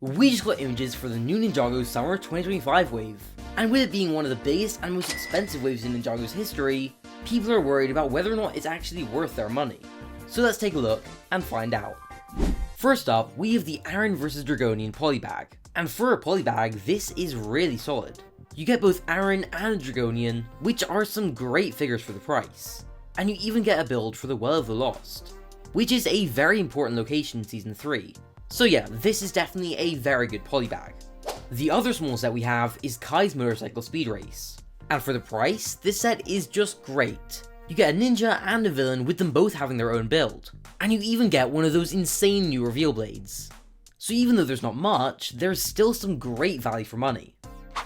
We just got images for the new Ninjago Summer 2025 wave, and with it being one of the biggest and most expensive waves in Ninjago's history, people are worried about whether or not it's actually worth their money. So let's take a look and find out. First up, we have the Aaron vs Dragonian polybag, and for a polybag, this is really solid. You get both Aaron and Dragonian, which are some great figures for the price, and you even get a build for the Well of the Lost, which is a very important location in Season 3. So yeah, this is definitely a very good polybag. The other small set we have is Kai's Motorcycle Speed Race, and for the price, this set is just great. You get a ninja and a villain with them both having their own build, and you even get one of those insane new reveal blades. So even though there's not much, there's still some great value for money.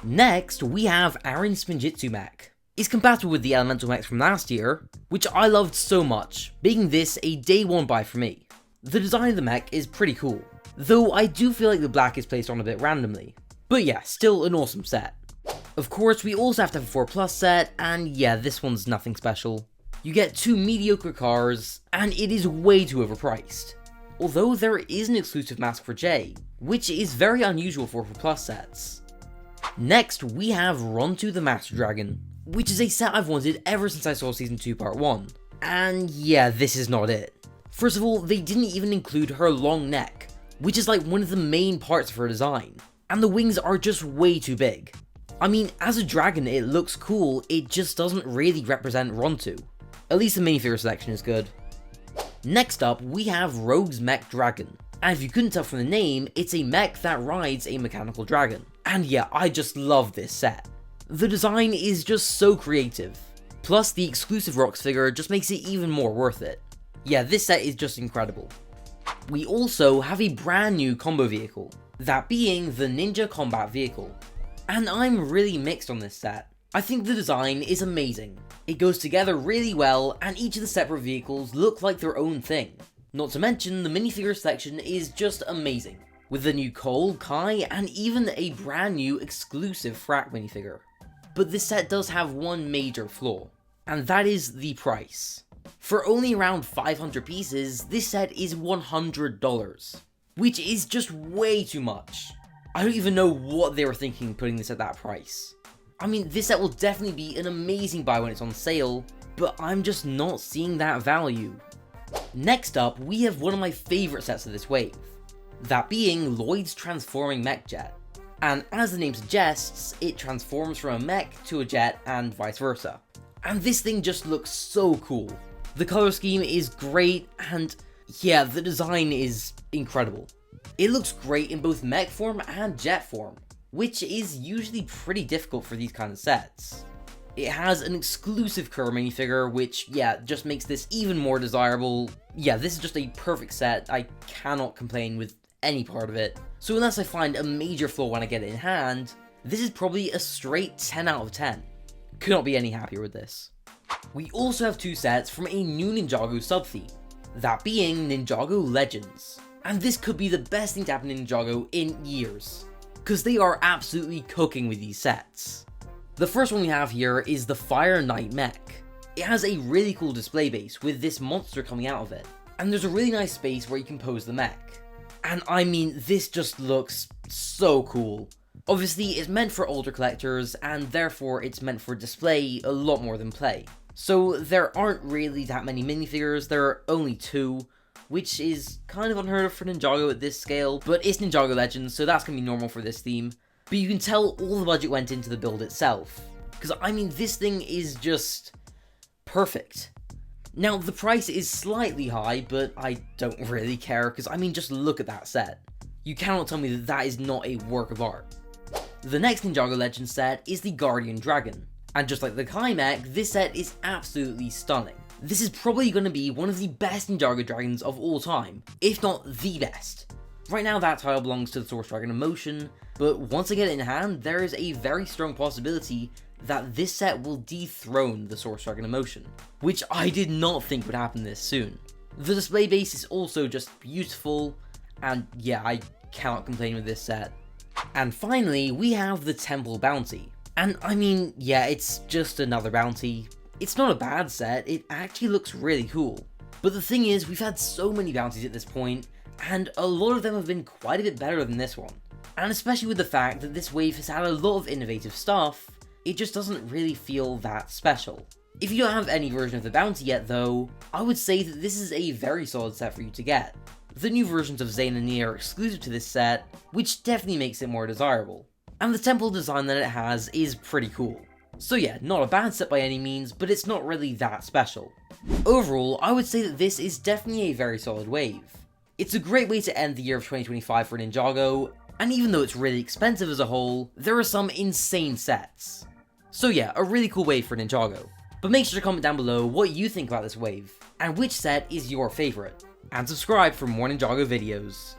Next, we have Aaron's Spinjitzu mech. It's compatible with the elemental mechs from last year, which I loved so much, making this a day one buy for me. The design of the mech is pretty cool, though I do feel like the black is placed on a bit randomly. But yeah, still an awesome set. Of course, we also have to have a 4+ set, and yeah, this one's nothing special. You get 2 mediocre cars, and it is way too overpriced. Although there is an exclusive mask for Jay, which is very unusual for 4+ sets. Next, we have Rontu the Mech Dragon, which is a set I've wanted ever since I saw Season 2 Part 1. And yeah, this is not it. First of all, they didn't even include her long neck, which is like one of the main parts of her design, and the wings are just way too big. I mean, as a dragon it looks cool, it just doesn't really represent Rontu. At least the minifigure selection is good. Next up, we have Rogue's Mech Dragon, and if you couldn't tell from the name, it's a mech that rides a mechanical dragon. And yeah, I just love this set. The design is just so creative, plus the exclusive Rocks figure just makes it even more worth it. Yeah, this set is just incredible. We also have a brand new combo vehicle, that being the Ninja Combat Vehicle. And I'm really mixed on this set. I think the design is amazing. It goes together really well, and each of the separate vehicles look like their own thing. Not to mention, the minifigure selection is just amazing, with the new Cole, Kai, and even a brand new exclusive Frack minifigure. But this set does have one major flaw, and that is the price. For only around 500 pieces, this set is $100, which is just way too much. I don't even know what they were thinking putting this at that price. I mean, this set will definitely be an amazing buy when it's on sale, but I'm just not seeing that value. Next up, we have one of my favourite sets of this wave, that being Lloyd's Transforming Mech Jet. And as the name suggests, it transforms from a mech to a jet and vice versa. And this thing just looks so cool. The colour scheme is great, and yeah, the design is incredible. It looks great in both mech form and jet form, which is usually pretty difficult for these kind of sets. It has an exclusive Kerr minifigure, which yeah, just makes this even more desirable. Yeah, this is just a perfect set, I cannot complain with any part of it. So unless I find a major flaw when I get it in hand, this is probably a straight 10 out of 10. Could not be any happier with this. We also have 2 sets from a new Ninjago sub-theme, that being Ninjago Legends. And this could be the best thing to happen in Ninjago in years, because they are absolutely cooking with these sets. The first one we have here is the Fire Knight mech. It has a really cool display base with this monster coming out of it, and there's a really nice space where you can pose the mech. And I mean, this just looks so cool. Obviously, it's meant for older collectors, and therefore it's meant for display a lot more than play. So there aren't really that many minifigures, there are only 2, which is kind of unheard of for Ninjago at this scale, but it's Ninjago Legends, so that's going to be normal for this theme. But you can tell all the budget went into the build itself, because I mean, this thing is just perfect. Now, the price is slightly high, but I don't really care, because I mean, just look at that set. You cannot tell me that that is not a work of art. The next Ninjago Legends set is the Guardian Dragon, and just like the Kai mech, this set is absolutely stunning. This is probably going to be one of the best Ninjago dragons of all time, if not the best. Right now that title belongs to the Source Dragon Emotion, but once I get it in hand, there is a very strong possibility that this set will dethrone the Source Dragon Emotion, which I did not think would happen this soon. The display base is also just beautiful, and yeah, I cannot complain with this set. And finally, we have the Temple Bounty. And I mean, yeah, it's just another bounty. It's not a bad set, it actually looks really cool. But the thing is, we've had so many bounties at this point and a lot of them have been quite a bit better than this one. And especially with the fact that this wave has had a lot of innovative stuff, it just doesn't really feel that special. If you don't have any version of the bounty yet though, I would say that this is a very solid set for you to get. The new versions of Zayn and Nia are exclusive to this set, which definitely makes it more desirable. And the temple design that it has is pretty cool. So yeah, not a bad set by any means, but it's not really that special. Overall, I would say that this is definitely a very solid wave. It's a great way to end the year of 2025 for Ninjago, and even though it's really expensive as a whole, there are some insane sets. So yeah, a really cool wave for Ninjago. But make sure to comment down below what you think about this wave, and which set is your favourite. And subscribe for more Ninjago videos.